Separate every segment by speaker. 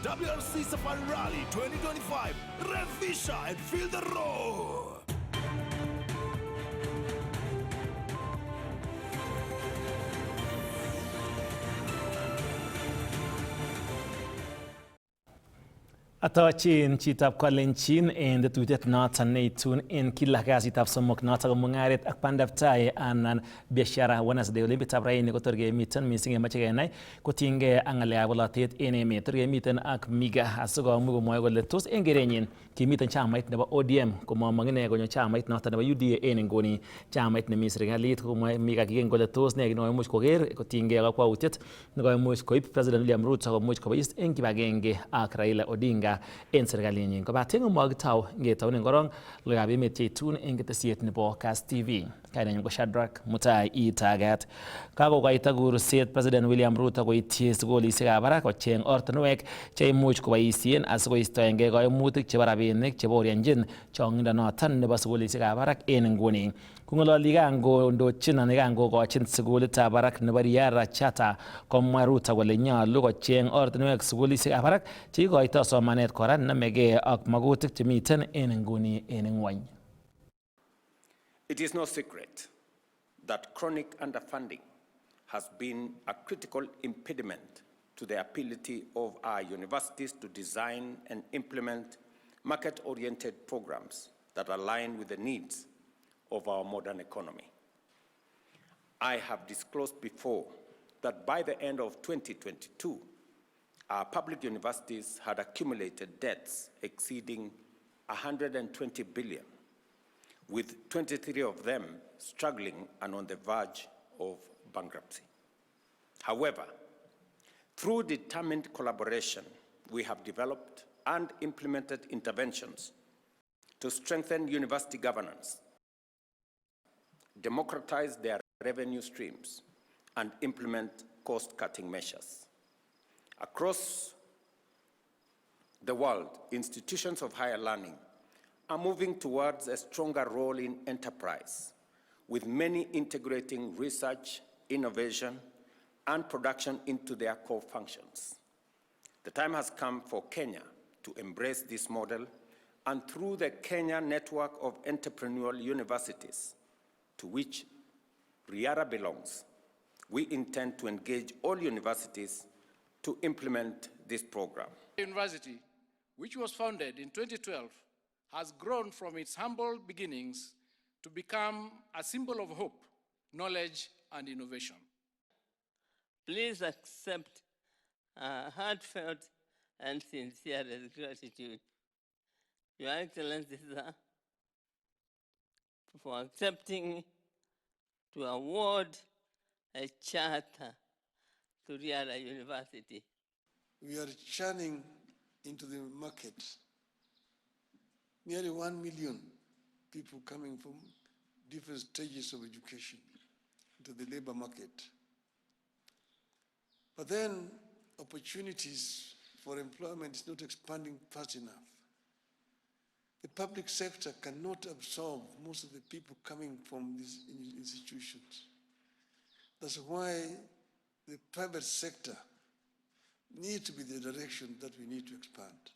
Speaker 1: WRC Safari Rally 2025. Revisha and feel the roar.
Speaker 2: Atochin chitab Kalenjin en tetutiet noton neitun en kila kasitab somok noton ko Mungaret ak Pandaptai anan biashara Wednesday ole bitab raini kotor kemiten missing emache kenai kotinygei ak ng'alekab bolotet en emet. Tor kemiten ak Miga asikomuch komwoe kole tos en kerenyin kimiten chamait nebo ODM komomong ine konyo chamait noton nebo UDA en nguni chamait nemi serikalit komwoe Miga kigen kole tos ne nekoimuch koker kotinygei kakwautiet nekoimuch koib President William Ruto komuch kobois en kibagenge ak Raila Odinga en serikalinyin kobaten komokitau ngetaunen korong logoiwekab emet cheitun en ketesiet nebo Kass TV. Kainenyin ko Shadrack Mutai Itagat. Kakokoito kurset President William Ruto koityi sukulisiekab barak kocheng ortinwek cheimuch koboisien asikoistoengei koimutik chebo rabinik chebaorionjin chong'indo noton nebo sukulisiekab barak en nguni. Kong'ololi kangondochin anan kangokochin sukulitab barak nebo Riara Chata komwa Ruto kole nyolu kocheng ortinwek sukulisiekab barak cheikoito somanet kora nemegei ak magutik chemiten en nguni en ng'wony.
Speaker 3: It is no secret that chronic underfunding has been a critical impediment to the ability of our universities to design and implement market-oriented programs that align with the needs of our modern economy. I have disclosed before that by the end of 2022, our public universities had accumulated debts exceeding 120 billion, with 23 of them struggling and on the verge of bankruptcy. However, through determined collaboration, we have developed and implemented interventions to strengthen university governance, democratize their revenue streams, and implement cost-cutting measures. Across the world, institutions of higher learning are moving towards a stronger role in enterprise, with many integrating research, innovation, and production into their core functions. The time has come for Kenya to embrace this model, and through the Kenya network of entrepreneurial universities, to which Riara belongs, we intend to engage all universities to implement this program.
Speaker 4: The university, which was founded in 2012, has grown from its humble beginnings to become a symbol of hope, knowledge, and innovation.
Speaker 5: Please accept heartfelt and sincere gratitude, Your Excellency, sir, for accepting to award a charter to Riara University.
Speaker 6: We are churning into the market. Nearly 1 million people coming from different stages of education into the labor market. But then opportunities for employment is not expanding fast enough. The public sector cannot absorb most of the people coming from these institutions. That's why the private sector needs to be the direction that we need to expand.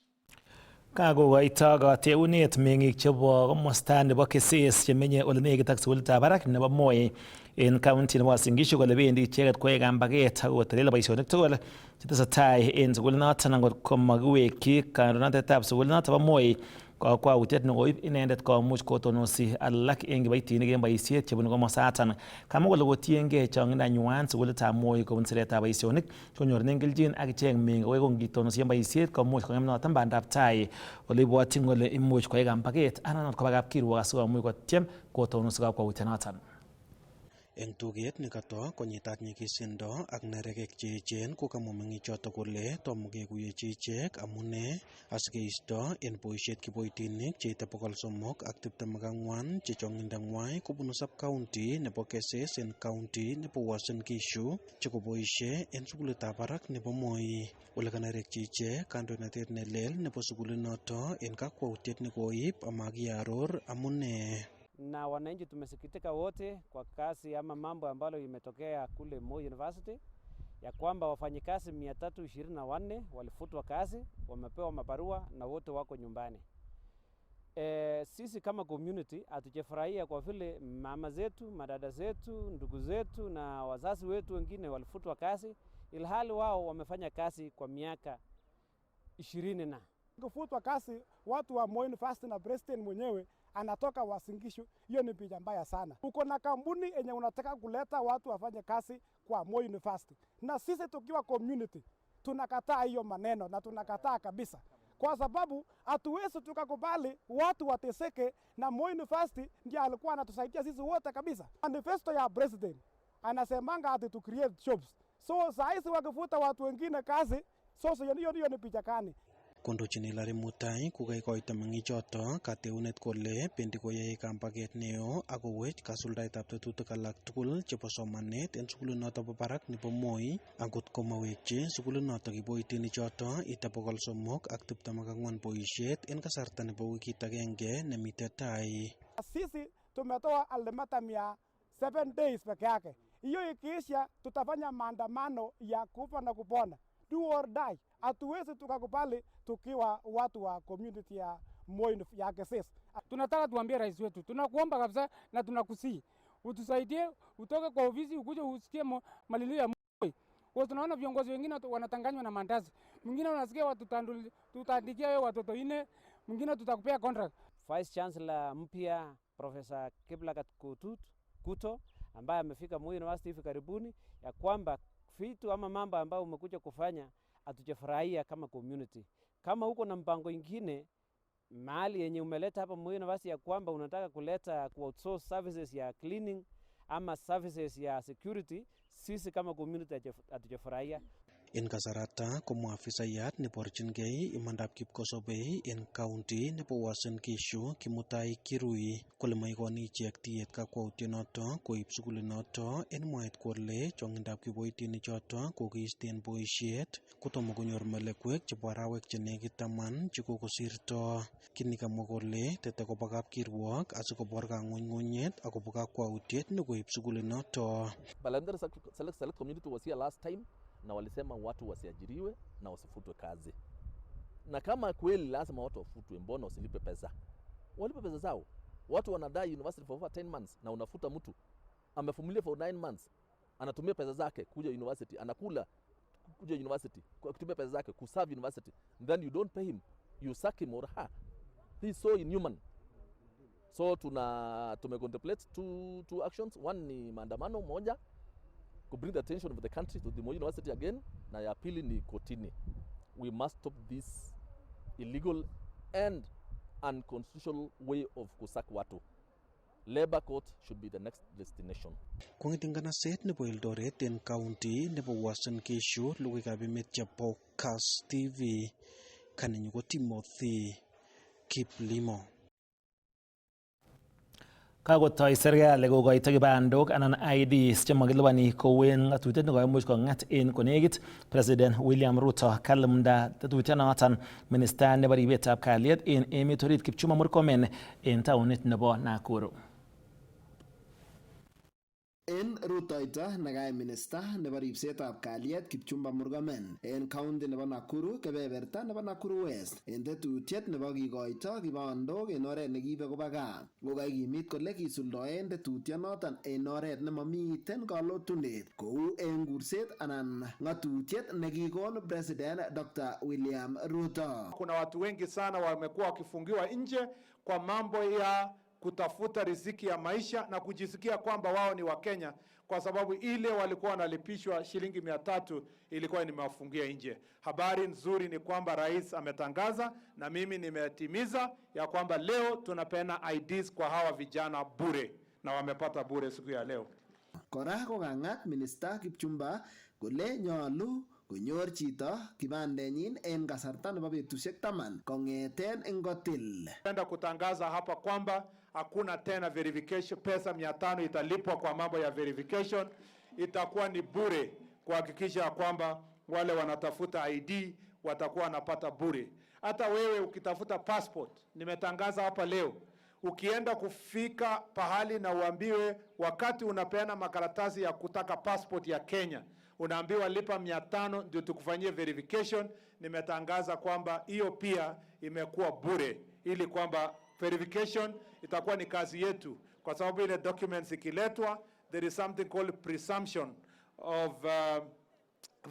Speaker 2: Kakokoito kateunet meng'ik chebo komosta nebo Keses chemenye ole nekit ak sukulitab barak nebo Moi en county nebo Uasin Gishu kole bendi icheket koyae kambaget ak kotelel boisionik tugul chetesetai en sukulinoton angot komakiwekyi kandoinatetab sukulinoton bo Moi kakwautiet nekoib inendet komuch kotonosi alak en kiboitinik en boisiet chebunu komosaton. Kamwa kole kotiengei chong'indanywan sukulitab Moi kobun siretab boisionik konyorunen kelchin ak ichek meng'ik akoi kongitonosi en boisiet komuch kong'em noton bandaptai ole ibwotyin kole imuch koyai kambaget anan koba kapkirwok asikomuch kotiem kotonosi kakwautyonoton.
Speaker 7: Eng tuget nekato konyitat nyikisindo ak neregek cheechen kokamwa meng'ichoto kole tomo kekuyechi ichek amune asikeisto en boisiet kiboitinik cheite 324 che chong'indang'wai kobunu sub-county nebo Keses en county nebo Uasin Gishu chekoboisie en sukulitab barak nebo Moi. Ole kanerekchi ichek kandoinatet nelel nebo sukulinoto en kakwautiet nekoib amakiaror amune.
Speaker 8: Na wananchi tumesikitika wote kwa kasi ama mambo ambalo imetokea kule Moi University. ya kwamba wafanyikazi 324 walifutwa kazi, wamepewa mabarua na wote wako nyumbani. Sisi kama community hatujafurahia kwa vile mama zetu, madada zetu, ndugu zetu na wazazi wetu wengine walifutwa kazi, ilhali wao wamefanya kazi kwa miaka 20 na
Speaker 9: kufutwa kazi watu wa Moi University na president mwenyewe anatoka Uasin Gishu. Hiyo ni picha mbaya sana. Uko na kampuni yenye unataka kuleta watu wafanye kazi kwa Moi University, na sisi tukiwa community tunakataa hiyo maneno na tunakataa kabisa, kwa sababu hatuwezi tukakubali watu wateseke, na Moi University ndiye alikuwa anatusaidia sisi wote kabisa. Manifesto ya president anasemanga ati to create jobs, so saizi wakifuta watu wengine kazi, so hiyo ni picha kani.
Speaker 7: Kondochin Hilary Mutai kokaikoito meng'ichoto kateunet kole bendi koyae kampaket neo akowech kasuldaetab tetutik alak tugul chebo somanet en sukulinoto bo barak nebo Moi angot komawekchi sukulinoto kiboitinichoto ite 324 boisiet en kasarta nebo wikit agenge nemite tai.
Speaker 9: Sisi tumetoa ultimatum ya 7 days peke yake. Hiyo ikiisha tutafanya maandamano ya kufa na kupona, do or die. Hatuwezi tukakubali tukiwa watu wa community ya Moi ya Keses.
Speaker 10: Tunataka tuambie rais wetu, tunakuomba kabisa na tunakusii utusaidie, utoke kwa ofisi ukuje usikie malilio ya Moi. Kwa tunaona viongozi wengine wanatanganywa na mandazi. Mwingine unasikia watu tutaandikia wewe watoto 4, mwingine tutakupea contract.
Speaker 8: Vice Chancellor mpya Professor Kiblagat Kuto ambaye amefika Moi University hivi karibuni, ya kwamba vitu ama mambo ambayo umekuja kufanya hatujafurahia kama community. Kama huko na mpango ingine mahali yenye umeleta hapa Moi University ya kwamba unataka kuleta outsource services ya cleaning ama services ya security, sisi kama community hatujafurahia.
Speaker 7: En kasarata komwa afisayat neborchingei imandab kipkosobei en county nebo Uasin Gishu Kimutai Kirui kole maikoni ichek tiyet kakwautyonoto koib sukulinoto en mwaet kole chongindab kiboitinichoto kokiisten boisiet kotomo konyor melekwek chebo arawek chenekit 10 chekokosirto. Kini kamwa kole tete koba kapkirwok asikobor kang'unyng'unyet akobo kakwautiet nekoib sukulinoto.
Speaker 11: Balandari Select Community was here last time na walisema watu wasiajiriwe na wasifutwe kazi. Na kama kweli lazima watu wafutwe, mbona usilipe pesa? Walipe pesa zao. Watu wanadai university for over 10 months na unafuta mtu. Amefumilia for 9 months. Anatumia pesa zake kuja university, anakula kuja university, kutumia pesa zake kuserve university. And then you don't pay him. You sack him or her. This is so inhuman. So tumecontemplate two actions. One ni maandamano moja to bring the attention of the country to the Moi University again, na ya pili ni kotini. We must stop this illegal and unconstitutional way of kusak watu. Labor court should be the next destination.
Speaker 7: Kong'eting kanaset nebo Eldoret en county nebo Uasin Gishu, logoiwekab emet chebo Kass TV, kaninyu ko Timothy Kiplimo.
Speaker 2: Kakotoi serikali kokoito kibandok anan IDs chemakilipani kowen ng'atutiet nekoimuch kong'at en konekit. President William Ruto kalumda tetutienoton minista nebo ribetab kalyet en emet orit Kipchumba Murkomen en taunit nebo Nakuru.
Speaker 12: En rutoito nekayai minista nebo ribsetab kalyet Kipchumba Murkomen en county nebo Nakuru, kebeberta nebo Nakuru West, en tetutiet nebo kikoito kibandok en oret nekiibe koba gaa. Kokaikimit kole kisuldoen tetutyonoton en oret nemamiten kalotunet kou en kurset anan ng'atutiet nekikon President Dr. William Ruto.
Speaker 13: Kuna watu wengi sana wamekuwa wakifungiwa nje kwa mambo ya kutafuta riziki ya maisha na kujisikia kwamba wao ni Wakenya, kwa sababu ile walikuwa wanalipishwa shilingi 300 ilikuwa nimewafungia nje. Habari nzuri ni kwamba rais ametangaza na mimi nimetimiza ya kwamba leo tunapeana IDs kwa hawa vijana bure, na wamepata bure siku ya leo.
Speaker 12: Kora kokang'at minista Kipchumba kole nyolu konyor chito kibandenyin en kasarta nebo betusiek 10 kong'eten ingotil.
Speaker 13: Napenda kutangaza hapa kwamba hakuna tena verification, pesa 500 italipwa kwa mambo ya verification, itakuwa ni bure kuhakikisha kwamba wale wanatafuta ID watakuwa wanapata bure. Hata wewe ukitafuta passport, nimetangaza hapa leo, ukienda kufika pahali na uambiwe wakati unapeana makaratasi ya kutaka passport ya Kenya, unaambiwa lipa 500 ndio tukufanyie verification. Nimetangaza kwamba hiyo pia imekuwa bure, ili kwamba verification itakuwa ni kazi yetu, kwa sababu ile documents ikiletwa, there is something called presumption of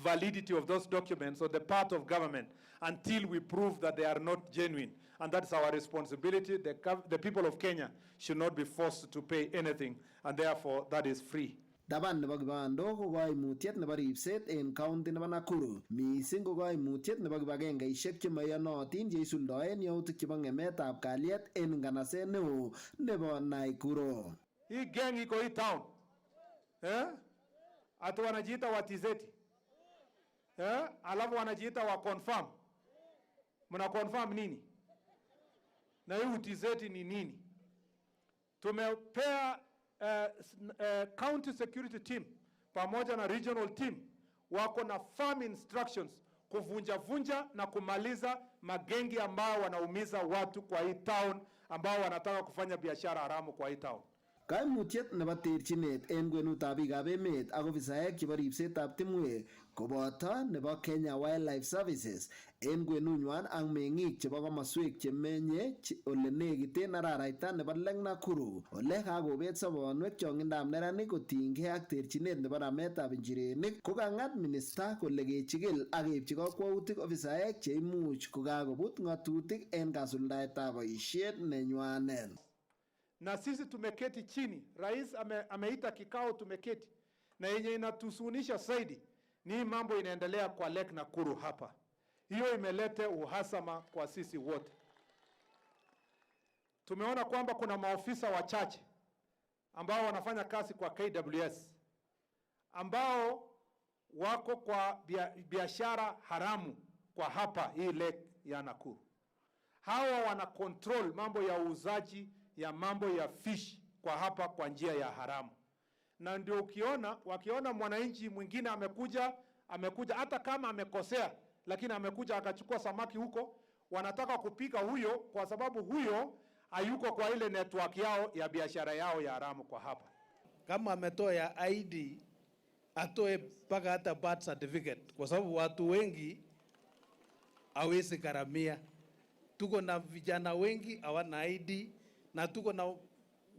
Speaker 13: validity of those documents on the part of government until we prove that they are not genuine. And that's our responsibility. The people of Kenya should not be forced to pay anything, and therefore that is free.
Speaker 12: Taban nebo kibando ko koimutiet nebo ripset en county nebo Nakuru. Mising ko koimutiet nebo kibagengeisiek chemaiyonotin cheisuldoen yautik chebo ng'emetab kalyet en nganaset neo nebo Nakuru.
Speaker 13: Hii gang iko hii town. Ati wanajiita watizeti. Alafu wanajiita wa confirm. Muna confirm nini? Na hii utizeti ni nini? Tumepea county security team pamoja na regional team wako na firm instructions kuvunja na kumaliza magengi ambao wanaumiza watu kwa hii town, ambao wanataka kufanya biashara haramu kwa hii town.
Speaker 12: Kaimutiet nebo terchinet en kwenutab biikab emet ak ofisaek chebo ripsetab timwek koboto nebo Kenya Wildlife Services en kwenunywan ak meng'ik chebo komoswek chemenye ole nekiten araraita nebo Lake Nakuru ole kakobet sobonwek chong'indab neranik kotinygei ak terchinet nebo rametab injirenik, ko kang'at minista kole kechigil ak keipchi kakwautik ofisaek cheimuch kokakobut ng'atutik en kasuldaetab boisiet nenywanet.
Speaker 13: Na sisi tumeketi chini, rais ameita kikao, tumeketi na yenye inatusunisha zaidi ni mambo inaendelea kwa Lake Nakuru hapa. Hiyo imelete uhasama kwa sisi wote. Tumeona kwamba kuna maofisa wachache ambao wanafanya kazi kwa KWS ambao wako kwa biashara haramu kwa hapa hii Lake ya Nakuru. Hawa wana control mambo ya uuzaji ya mambo ya fish kwa hapa kwa njia ya haramu. Na ndio wakiona mwananchi mwingine amekuja hata kama amekosea, lakini amekuja akachukua samaki huko, wanataka kupika huyo kwa sababu huyo hayuko kwa ile network yao ya biashara yao ya haramu kwa hapa.
Speaker 14: Kama ametoa ya ID atoe mpaka hata birth certificate, kwa sababu watu wengi hawezi karamia. Tuko na vijana wengi hawana ID na tuko na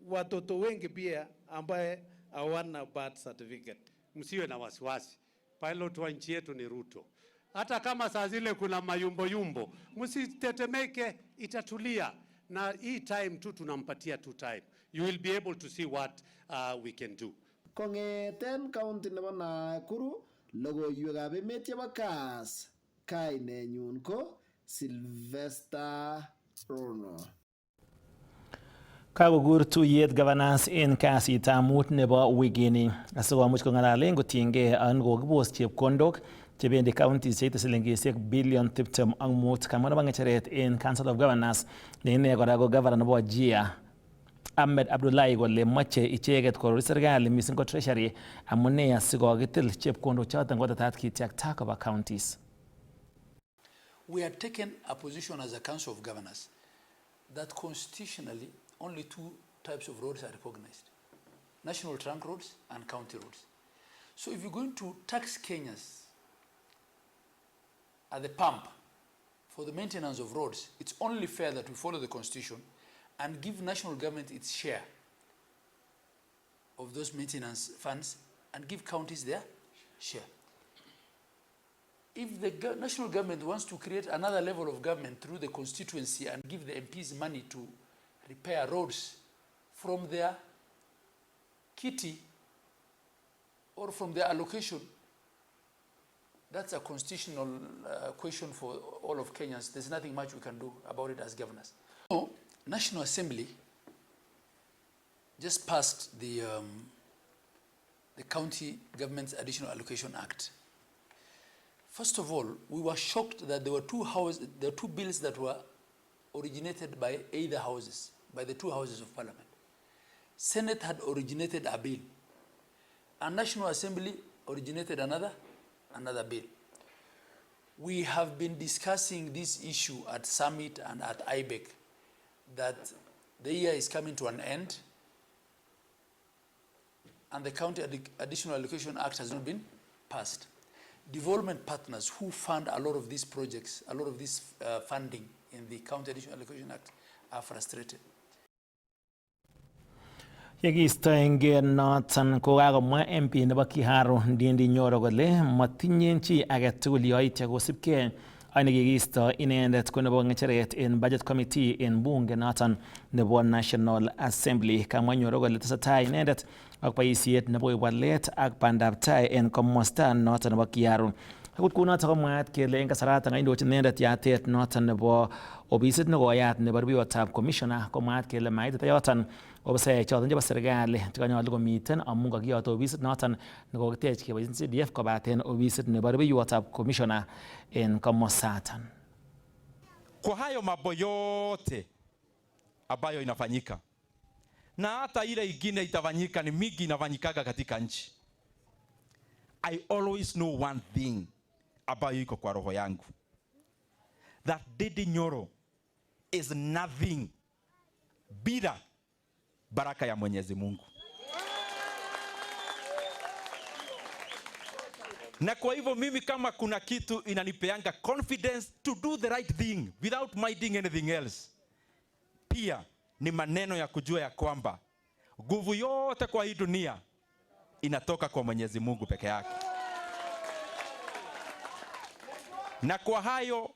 Speaker 14: watoto wengi pia ambaye hawana birth certificate.
Speaker 15: Msiwe na wasiwasi. Pilot wa nchi yetu ni Ruto. Hata kama saa zile kuna mayumbo, msitetemeke, itatulia. Na hii time tu tunampatia time. You will be able to see what we can do.
Speaker 12: Kong'eten county nebo Nakuru, logoiywekab emet chebo Kass, kainenyun ko Sylvester Rono.
Speaker 2: Kakokur tuyet governance en kasitab mut nebo wikini asikomuch kong'alalen kotiengei an kokibos chepkondok chebendi counties cheite silingisiek bilion 25. Kamwa nebo ng'echeret en Council of Governors ne ine kora ko governor nebo Wajir Ahmed Abdullahi kole moche icheket korori serikali mising ko treasury amune asikokitil chepkondok choton kotetat kityakta koba counties.
Speaker 16: We had taken a position as a Council of Governors that constitutionally only two types of roads are recognized: national trunk roads and county roads. So if you're going to tax Kenyans at the pump for the maintenance of roads, it's only fair that we follow the constitution and give national government its share of those maintenance funds and give counties their share. If the national government wants to create another level of government through the constituency and give the MPs money to repair roads from their kitty or from their allocation, that's a constitutional question for all of Kenyans. There's nothing much we can do about it as governors. No, National Assembly just passed the County Government's Additional Allocation Act. First of all, we were shocked that there were two bills that were originated by either houses, by the two houses of Parliament. Senate had originated a bill, and National Assembly originated another bill. We have been discussing this issue at Summit and at IBEC, that the year is coming to an end, and the County Additional Allocation Act has not been past, development partners who fund a lot of these projects, a lot of this funding in the County Additional Allocation Act are frustrated.
Speaker 2: Yekistoenge noton kokakomwa MP nebo Kiharu Ndindi Nyoro kole matinye chi age tugul yoityo kosipke ak nekikisto inendet ko nebo ng'echeret en budget committee en bunge noton nebo National Assembly. Kamwa Nyoro kole tesetai inendet ak boisiet nebo walet ak bandaptai en komosta noton nebo Kiharu. Akot kunoton komwaat kele en kasaraton indochin inendet yatet noton nebo ofisit nekoyat nebo rubeiwotab commissioner, komwaat kele maitita yoton ofisaek choton chebo serikali chekanyolu komiten amun kakiyot ofisit noton nekokitech keboisien CDF kobaten ofisit nebo rubeiwotab commissioner en komosaton.
Speaker 17: Kwa hayo mambo yote ambayo inafanyika na hata ile ingine itafanyika, ni mingi inafanyikaga katika nchi, I always know one thing ambayo iko kwa roho yangu, that Ndindi Nyoro is nothing bila baraka ya Mwenyezi Mungu. Na kwa hivyo mimi kama kuna kitu inanipeanga confidence to do the right thing without minding anything else, pia ni maneno ya kujua ya kwamba nguvu yote kwa hii dunia inatoka kwa Mwenyezi Mungu peke yake. Na kwa hayo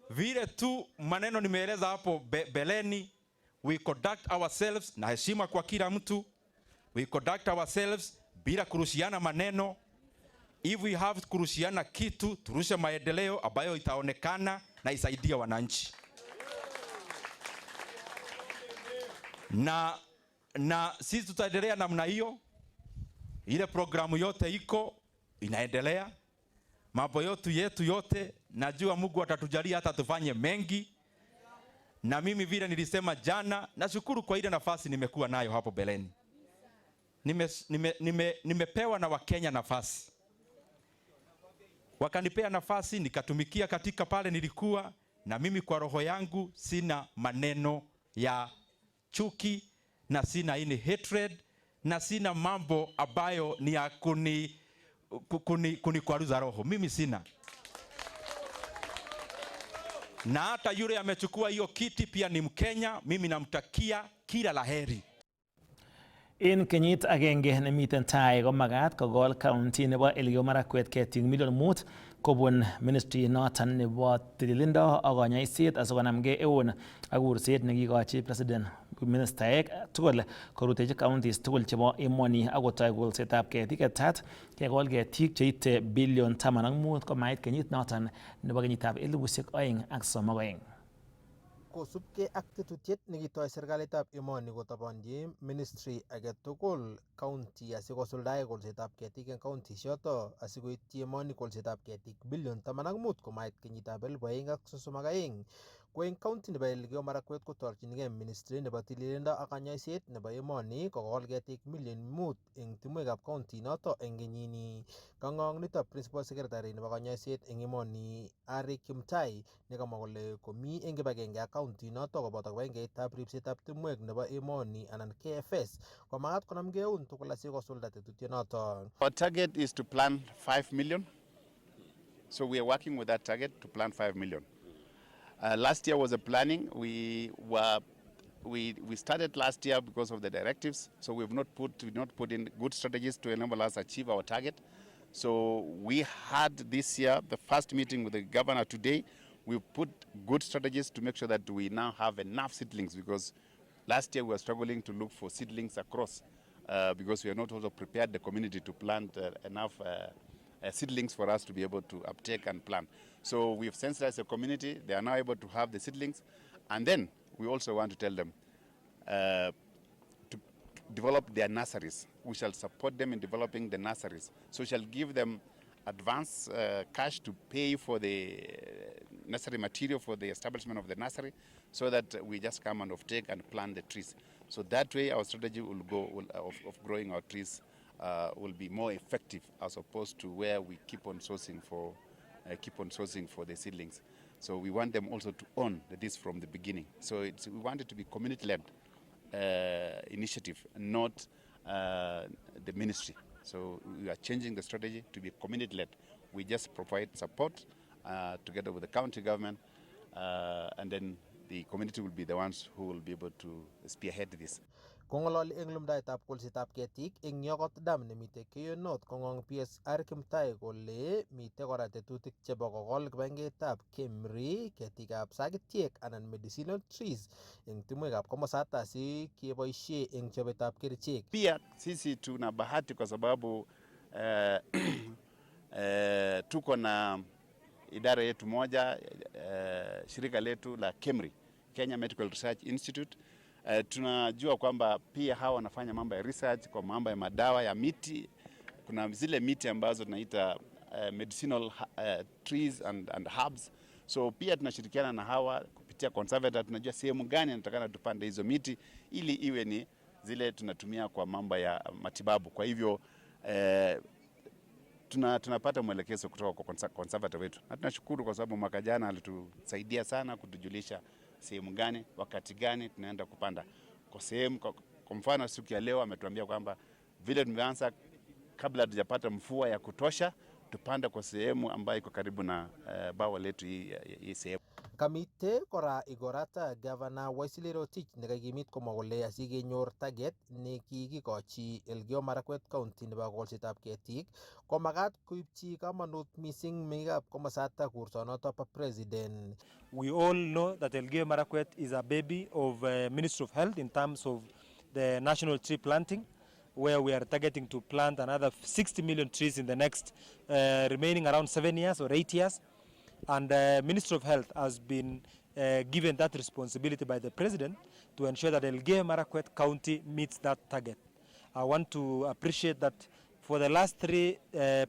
Speaker 17: vile tu maneno nimeeleza hapo beleni, we conduct ourselves na heshima kwa kila mtu. We conduct ourselves bila kurushiana maneno. If we have kurushiana kitu, turushe maendeleo ambayo itaonekana na isaidia wananchi. Na sisi tutaendelea namna hiyo. Ile programu yote iko inaendelea. Mambo yetu yote najua Mungu atatujalia hata tufanye mengi. Na mimi vile nilisema jana, nashukuru kwa ile nafasi nimekuwa nayo hapo beleni. Nimepewa na Wakenya nafasi. Wakanipea nafasi nikatumikia katika pale nilikuwa, na mimi kwa roho yangu sina maneno ya chuki na sina any hatred na sina mambo ambayo ni ya kunikwaruza roho. Mimi sina. Na hata yule amechukua hiyo kiti pia ni Mkenya, mimi namtakia kila laheri.
Speaker 2: En kenyit agenge nemiten tai komagat kogol county nebo Elgeyo Marakwet ketik million 5 kobun ministry noton nebo tililindo ak konyoiset asikonamgei eun ak kurset nekikochi president ministaek tugul korutechi counties tugul chebo emoni ak kotoi kolsetab ketik etat kegol ketik cheite billion 15 komait kenyit noton nebo kenyitab 2032.
Speaker 18: Kosubkei ak tetutiet nekitoi serikalitab emoni kotobonji ministry age tugul county asikosuldae kolsetab ketik en counties yoto asikoityi emoni kolsetab ketik billion 15 komait kenyitab 2032. Ko en county nebo Elgeyo Marakwet kotorchinigei ministry nebo tililindo ak konyoiset nebo emoni kokol ketik million 5 en timwekab county noto en kenyini. Kang'ong nito principal secretary nebo konyoiset en emoni Ari Kimtai nekamwa kole komi en kibagenge ak county noto koboto kibagengeitab ripsetab timwek nebo emoni anan KFS komagat konamgei eun tugul asikosulda tetutyonoto.
Speaker 19: Our target is to plant 5 million. So we are working with that target to plant 5 million. Last year was a planning. We started last year because of the directives. So we've not put in good strategies to enable us achieve our target. So we had this year the first meeting with the governor today. We put good strategies to make sure that we now have enough seedlings, because last year we were struggling to look for seedlings across because we are not also prepared the community to plant enough seedlings for us to be able to uptake and plant. So we've sensitized the community. They are now able to have the seedlings. And then we also want to tell them to develop their nurseries. We shall support them in developing the nurseries. So we shall give them advance cash to pay for the necessary material for the establishment of the nursery, so that we just come and take and plant the trees. So that way our strategy will go of growing our trees will be more effective, as opposed to where we keep on sourcing for the seedlings. So we want them also to own this from the beginning. So we want it to be community-led initiative, not the ministry. So we are changing the strategy to be community-led. We just provide support together with the county government, and then the community will be the ones who will be able to spearhead this.
Speaker 18: Kongololi eng lumdaetab kolsetab ketik eng Yokot Dam nemite Keyo North kongong PSR Kimtai kole mite kora tetutik chebo kokol kibangetab Kemri, ketikab sakitiek anan medicinal trees eng timwekab komosata si keboisie eng chobetab kerichek.
Speaker 19: Pia sisi tuna bahati kwa sababu tuko na idara yetu moja, shirika letu la Kemri, Kenya Medical Research Institute. Tunajua kwamba pia hawa wanafanya mambo ya research kwa mambo ya madawa ya miti. Kuna zile miti ambazo tunaita medicinal trees and herbs. So pia tunashirikiana na hawa kupitia conservator, tunajua sehemu gani anatakana tupande hizo miti ili iwe ni zile tunatumia kwa mambo ya matibabu. Kwa hivyo tunapata mwelekezo kutoka kwa conservator wetu. Na tunashukuru kwa sababu mwaka jana alitusaidia sana kutujulisha sehemu gani, wakati gani tunaenda kupanda. Kwa sehemu kwa mfano siku ya leo ametuambia kwamba vile tumeanza kabla hatujapata mvua ya kutosha, tupanda kwa sehemu ambayo iko karibu na bawa letu hii sehemu.
Speaker 18: Kamite kora igorata Governor Waisili Rotich nekakimit komwa kole asikenyor target nekikikochi Elgeyo Marakwet County nebo kolsetab ketik ko magat koipchi kamanut mising mengikab komosata kursonoto bo president.
Speaker 20: We all know that Elgeyo Marakwet is a baby of Ministry of Health in terms of the national tree planting, where we are targeting to plant another 60 million trees in the next remaining around 7 years or 8 years. And the Ministry of Health has been given that responsibility by the President to ensure that Elgeyo Marakwet County meets that target. I want to appreciate that for the last 3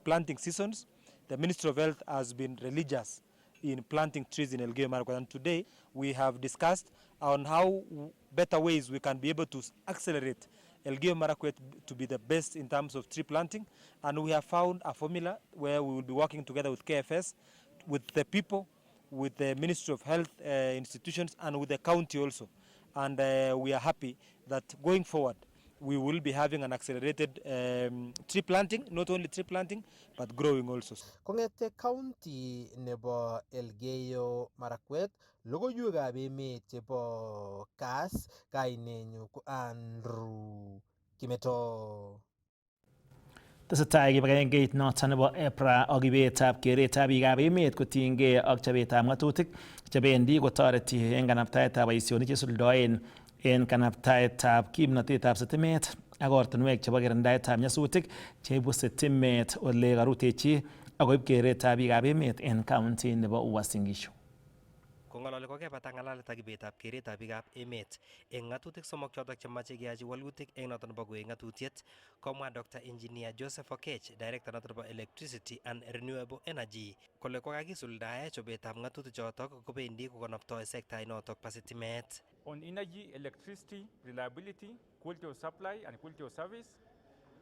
Speaker 20: planting seasons, the Ministry of Health has been religious in planting trees in Elgeyo Marakwet. And today we have discussed on how better ways we can be able to accelerate Elgeyo Marakwet to be the best in terms of tree planting. And we have found a formula where we will be working together with KFS, with the people, with the Ministry of Health institutions, and with the county also. And we are happy that going forward, we will be having an accelerated tree planting, not only tree planting, but growing also.
Speaker 18: Kongete county nebo Elgeyo Marakwet, logoiwekab emet chebo KAS, kainenyu ko Andrew Kimeto.
Speaker 2: Tesetai kibagengeit noton nebo EPRA ak ibetab keretab biikab emet kotinygei ak chobetab ng'atutik chebendi kotoreti en kanabtaetab boisionik chesuldoen en kanabtaetab kimnotetab sitimet ak ortinwek chebo kirindaetab nyasutik cheibu sitimet ole karutechi akoib keretab biikab emet en county nebo Uasin Gishu.
Speaker 21: Kongololi kokebata ng'alalet ak ibetab keretab biikab emet eng ng'atutik somok chotok chemache keyachi walutik eng noton nebo koek ng'atutiet, komwa Dr. Engineer Joseph Okech, Director noton nebo Electricity and Renewable Energy, kole kokakisuldae chobetab ng'atutik chotok kobendi kokonoptoi sekta notok bo sitimet.
Speaker 22: On energy, electricity, reliability, quality of supply and quality of service,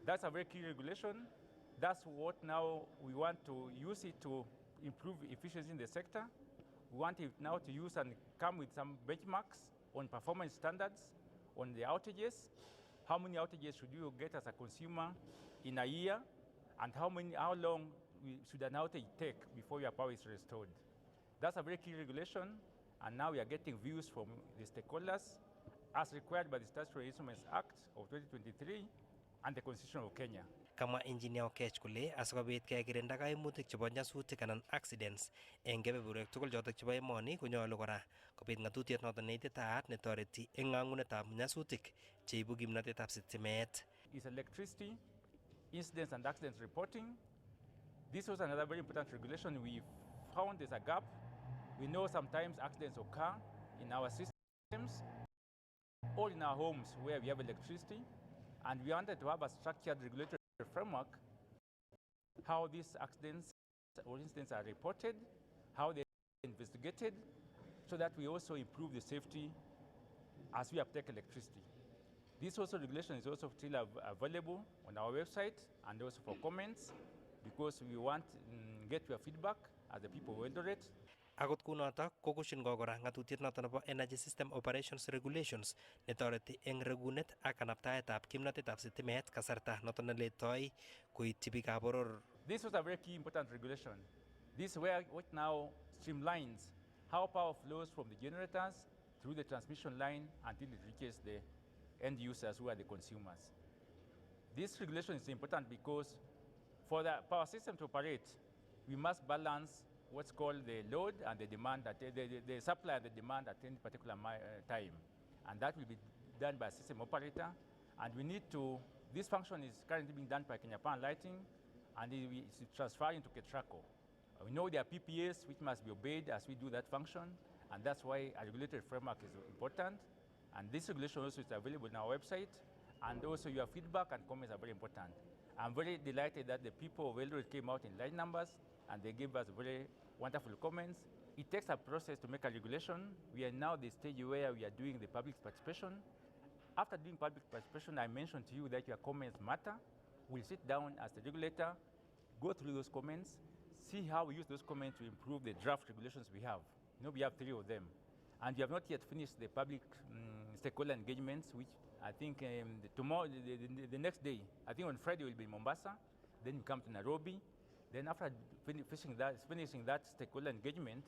Speaker 22: that's a very key regulation. That's what now we want to use it to improve efficiency in the sector. We want it now to use and come with some benchmarks on performance standards, on the outages. How many outages should you get as a consumer in a year? And how long should an outage take before your power is restored? That's a very key regulation. And now we are getting views from the stakeholders as required by the Statutory Instruments Act of 2023 and the Constitution of Kenya.
Speaker 21: Kamwa Engineer Okech kole asikobit kekirinda kaimutik chebo nyasutik anan accidents eng kebeberwek tugul chotok chebo emoni konyolu kora kobit ng'atutiet noton neititaat netoreti eng ng'ang'unetab nyasutik cheibu kimnotetab sitimet.
Speaker 22: Is electricity, incidents and accidents reporting. This was another very important regulation. We found there's a gap. We know sometimes accidents occur in our systems or in our homes where we have electricity, and we wanted to have a structured regulatory framework, how these accidents or incidents are reported, how they're investigated, so that we also improve the safety as we uptake electricity. This also regulation is also still available on our website and also for comments, because we want to get your feedback as the people who endure it.
Speaker 21: Akot kunotok kokushin kora ngatutiet noton nebo Energy System Operations Regulations netoreti eng rekunet ak kanaptaetab kimnatetab sitimet kasarta noton neletoi koityi biikab boror.
Speaker 22: This was a very key important regulation. This where what now streamlines how power flows from the generators through the transmission line until it reaches the end users who are the consumers. This regulation is important because for the power system to operate, we must balance what's called the load and the demand, the supply and the demand at any particular time. And that will be done by a system operator. And we need to, this function is currently being done by Kenya Power and Lighting, and it's transferring to Ketraco. We know there are PPAs which must be obeyed as we do that function, and that's why a regulatory framework is important. And this regulation also is available on our website, and also your feedback and comments are very important. I'm very delighted that the people of Eldoret came out in large numbers, and they gave us very wonderful comments. It takes a process to make a regulation. We are now at the stage where we are doing the public participation. After doing public participation, I mentioned to you that your comments matter. We'll sit down as the regulator, go through those comments, see how we use those comments to improve the draft regulations we have. You know, we have 3 of them. And we have not yet finished the public stakeholder engagements, which I think tomorrow, the next day, I think on Friday we'll be in Mombasa, then we come to Nairobi. Then after finishing that stakeholder engagement,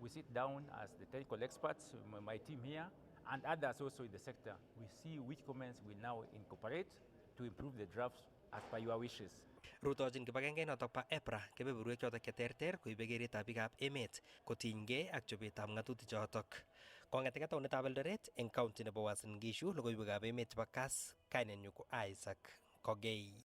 Speaker 22: we sit down as the technical experts, my team here, and others also in the sector. We see which comments we now incorporate to improve the drafts as per your wishes.
Speaker 21: Rutochin kibagenge notok pa EPRA kebeberwek chotok cheterter koibe keretab biikab emet kotinygei ak chobetab ng'atutik chotok. Kong'ete taonitab Eldoret eng county nebo Uasin Gishu, logoiwekab emet chebo Kass, kainenyu ko Isaac Kogei.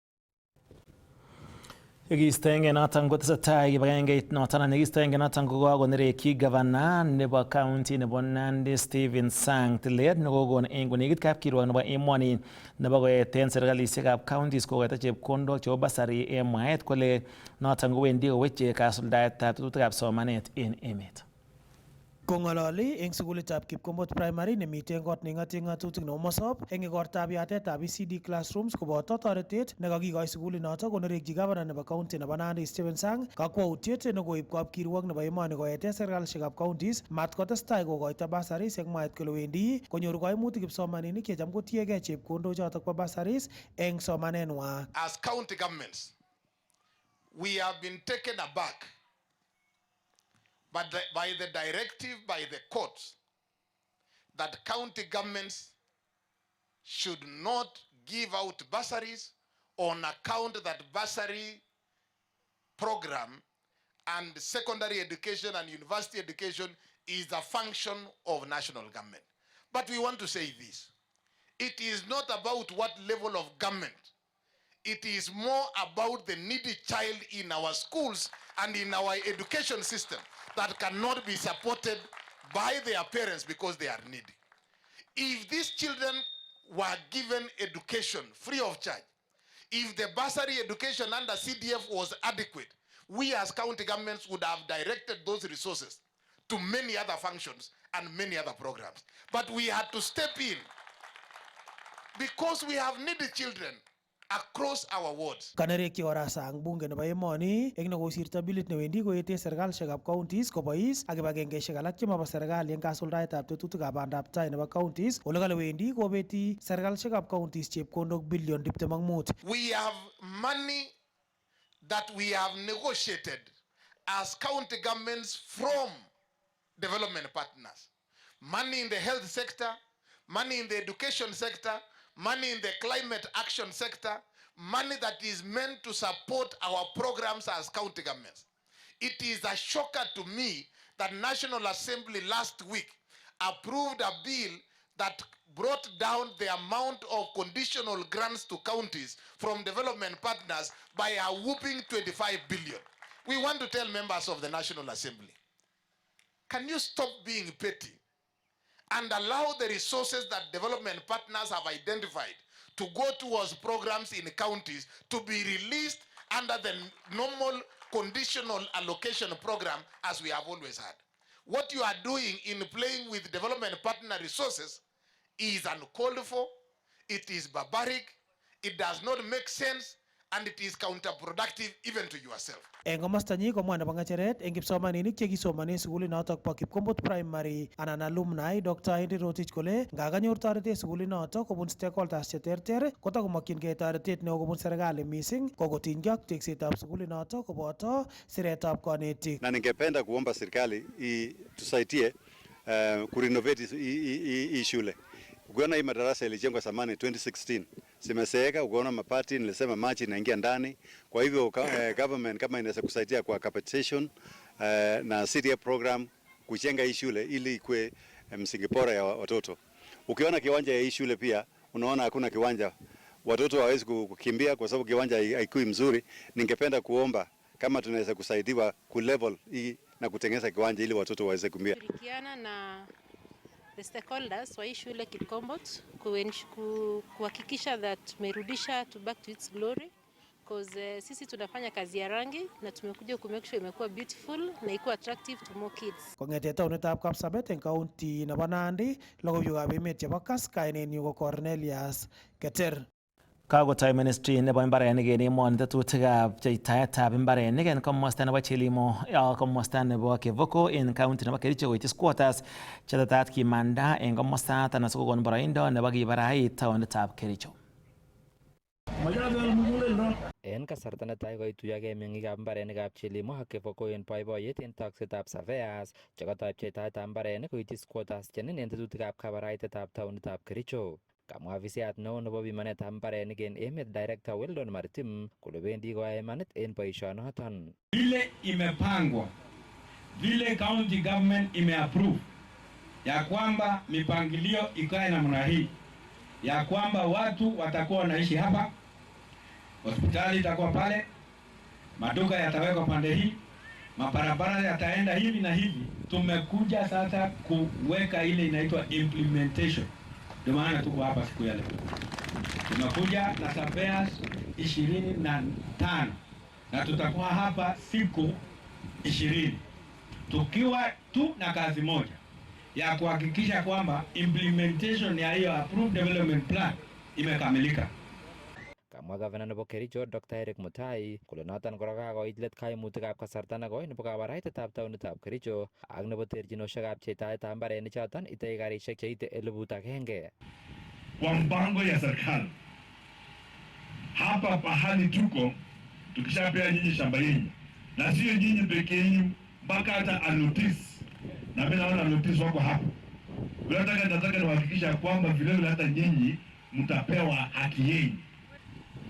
Speaker 2: Yekistoenge noton kotesetai kibagengeit noton nekistoenge noton kokakonerekyi gavana nebo county nebo Nandi Stephen Sang tilet nekokon eng konekit kapkirwok nebo emoni nebo koeten serkalisiekab counties kokoito chepkondok chebo basari eng mwaet kole noton kowendi koweche kasuldaetab tetutikab somanet eng emet.
Speaker 1: Kong'ololi eng sukulitab Kipkombot Primary nemiten kot neng'ate ng'atutik nebo Mosop eng igortab yatetab ECD classrooms koboto toretet nekakikoi sukulinoto konerekyi gavana nebo county nebo Nandi Stephen Sang kakwautiet nekoib kapkirwok nebo emoni koete serkalisiekab counties matkotestai kokoito basaris eng mwaet kole wendi konyoru kaimutik kipsomaninik checham kotiegei chepkondok chotok bo basaris eng somanenwa.
Speaker 3: As county governments, we have been taken aback but by the directive by the courts that county governments should not give out bursaries on account that bursary program and secondary education and university education is a function of national government. But we want to say this. It is not about what level of government. It is more about the needy child in our schools and in our education system that cannot be supported by their parents because they are needy. If these children were given education free of charge, if the bursary education under CDF was adequate, we as county governments would have directed those resources to many other functions and many other programs. But we had to step in because we have needy children across our wards.
Speaker 1: Kanerekyi kora Sang bunge nebo emoni eng nekosirto bilit newendi koete serkalisiekab counties kobois ak kibagengeisiek alak chemabo serkali eng kasuldaetab tetutikab bandaptai nebo counties ole kale wendi kobeti serkalisiekab counties chepkondok bilion 25.
Speaker 3: We have money that we have negotiated as county governments from development partners. Money in the health sector, money in the education sector, money in the climate action sector, money that is meant to support our programs as county governments. It is a shocker to me that National Assembly last week approved a bill that brought down the amount of conditional grants to counties from development partners by a whooping 25 billion. We want to tell members of the National Assembly, can you stop being petty and allow the resources that development partners have identified to go towards programs in counties to be released under the normal conditional allocation program as we have always had. What you are doing in playing with development partner resources is uncalled for, it is barbaric, it does not make sense, and it is counterproductive even to yourself.
Speaker 1: Eng komostanyi komwa nebo ng'echeret eng kipsomaninik chekisomane sukulit notok bo Kipkombot Primary anan alumni Dr. Henry Rotich kole ngakanyor toretet sukulit notok kobun stakeholders cheterter kotakomokyingei toretet neo kobun serikali mising kokotinygei ak teksetab sukulit notok koboto siretab kanetik.
Speaker 4: Na ningependa kuomba serikali tusaidie kurenovate hii shule. Ukiona hii madarasa ilijengwa zamani 2016 zimezeeka, ukiona mapati nilisema maji inaingia ndani. Kwa hivyo government kama inaweza kusaidia kwa capitation na CDF program kujenga hii shule ili ikue msingi bora ya watoto. Ukiona kiwanja ya hii shule pia unaona hakuna kiwanja, watoto hawezi kukimbia kwa sababu kiwanja haikui mzuri. Ningependa kuomba kama tunaweza kusaidiwa ku level hii na kutengeneza kiwanja ili watoto waweze kukimbia.
Speaker 5: Shirikiana na the stakeholders wa hii shule Kipkombot kuhakikisha that tumerudisha to back to its glory because sisi tunafanya kazi ya rangi na tumekuja ku make sure imekuwa beautiful na ikuwa attractive to more kids.
Speaker 1: Kong'ete taunetab Kapsabet eng county nebo Nandi, logoiwekab emet chebo Kass, kainenyu ko Cornelius Keter.
Speaker 2: Kakotoi ministry nebo mbarenik en emoni tetutikab pcheitaetab mbarenik en komosta nebo Chelimo ak komosta nebo Kevoko en county nebo Kericho koityi squatters chetetat kimanda en komostaton asikokon boroindo nebo kibarait taonitab Kericho.
Speaker 23: En kasarta netai koituyogei meng'ikab mbarenikab Chelimo ak Kevoko en boiboiyet en taksetab surveyors chekotoi pcheitaetab mbarenik koityi squatters chenin en tetutikab kabaraisetab taonitab Kericho. Kamwa afisiyat neo nebo pimanetab mbarenik en emet Director Weldon Maritim kole bendi koyoe imanit en boisionoton.
Speaker 24: Vile imepangwa, vile county government imeapprove ya kwamba mipangilio ikae namna hii, ya kwamba watu watakuwa wanaishi hapa, hospitali itakuwa pale, maduka yatawekwa pande hii, mabarabara yataenda hivi na hivi. Tumekuja sasa kuweka ile inaitwa implementation. Ndio maana tuko hapa siku ya leo. Tunakuja na surveyors 25 na tutakuwa hapa siku 20 tukiwa tu na kazi moja ya kuhakikisha kwamba implementation ya hiyo approved development plan imekamilika.
Speaker 23: Kamwa gavana nebo Kericho Dr. Eric Mutai kole noton kora kakoit let kaimutikab kasarta nekoi nebo kabaraitetab taonitab Kericho ak nebo terchinoshekab pcheitaetab mbarenik choton itei karishek cheite 1,000.
Speaker 24: Kwa mpango ya serikali hapa pahali tuko, tukishapea nyinyi shamba yenu, na sio nyinyi pekee yenu, mpaka hata anotis, na mimi naona anotis wako hapo. Nataka niwahakikisha kwamba vile hata nyinyi mtapewa haki yenu.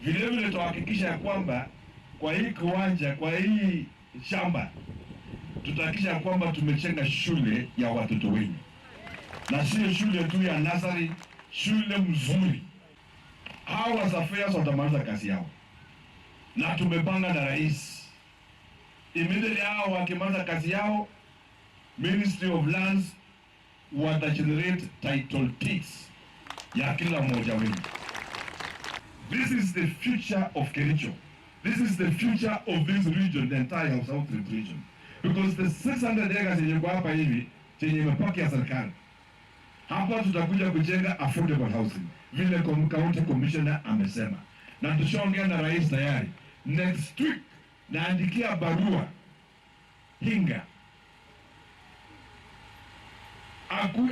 Speaker 24: Vile tuhakikisha kwamba kwa hii kiwanja, kwa hii shamba, tutahakikisha kwamba tumechenga shule ya watoto wengi, na sio shule tu ya nursery, shule mzuri. Hawa surveyors watamaliza kazi yao, na tumepanga na rais immediately hao wakimaliza kazi yao, Ministry of Lands watagenerate title deeds ya kila mmoja wenu. This is the future of Kericho. This is the future of this region, the entire South region. Because the 600 acres yenye kwa hapa hivi, chenye imepaki ya serikali, hapa tutakuja kujenga affordable housing, vile county commissioner amesema. Na tushaongea na rais tayari. Next week, naandikia barua Hinga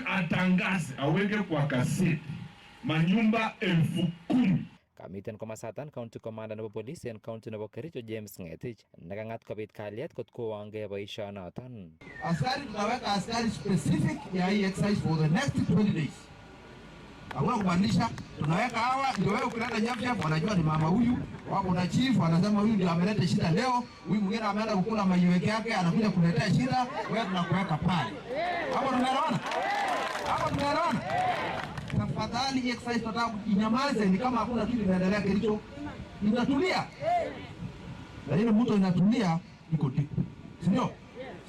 Speaker 24: atangaze, aweke kwa kaseti manyumba 10,000.
Speaker 23: Kamiten komasatan county commander nebo police en county nebo Kericho James Ngetich nekang'at kobit kalyet kot kowangei boisionoton.
Speaker 25: Askari tunaweka askari specific ya hii exercise for the next 20 days. Hakuna kubadilisha, tunaweka hawa ndio wewe ukileta nyafya wanajua ni mama huyu, wako na chief anasema huyu ndio ameleta shida leo, huyu mwingine ameenda kukula majiweke yake anakuja kuletea shida, wewe tunakuweka pale. Hapo tunaelewana? Hapo tunaelewana? Tafadhali exercise tunataka inyamaze, ni kama hakuna kitu inaendelea Kericho. Inatulia. Na ile mto inatulia iko deep. Sio?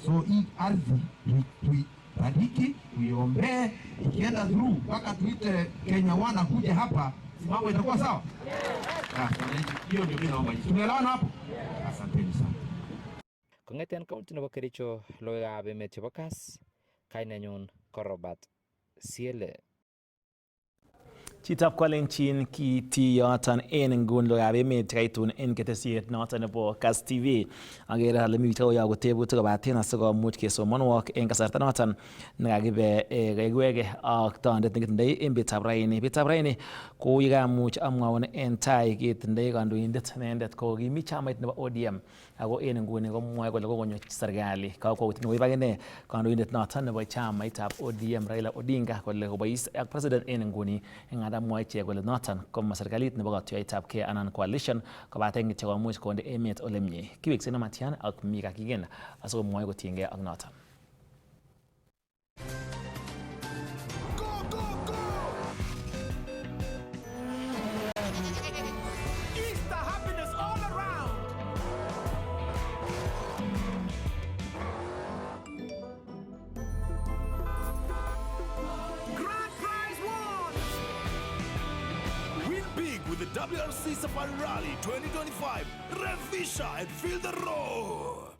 Speaker 25: So hii ardhi tuiradiki, tuiombee, ikienda through mpaka tuite Kenya wana kuja hapa, mambo itakuwa sawa? Hiyo ndio mimi naomba. Tunaelewana hapo? Asanteni sana.
Speaker 23: Kong'eten county nebo Kericho, logoiwekab emet chebo Kass, kainenyun ko Robert Siele.
Speaker 2: Chitab Kalenjin kiti yoton en nguni emet kaitun en ketesiet noton nebo Kass TV. Agere ale mi bitoya kotebutik kobaten asikomuch kesomonwok en kasarta noton nekakibe kaiwege ak tondet nekitindoi en betab raini. Betab raini ko yekamuch amwaun en tai ketindoi kandoindet inendet ko kimi chamait nebo ODM ako en nguni komwoe kole kokonyo serikali kakwautiet nebo ibakine kandoindet noton nebo chamaitab ODM Raila Odinga kole kobois ak president en nguni nganda mwoe ichek kole noton ko serikalit nebo katuiyaitabkei anan coalition kobaten kityo komuch konde emet ole mie. Kiweksei Namatian ak Mika Kigen asikomwoe kotiengei ak noton.
Speaker 6: With the WRC Safari Rally 2025, rev Fisher and feel the roar.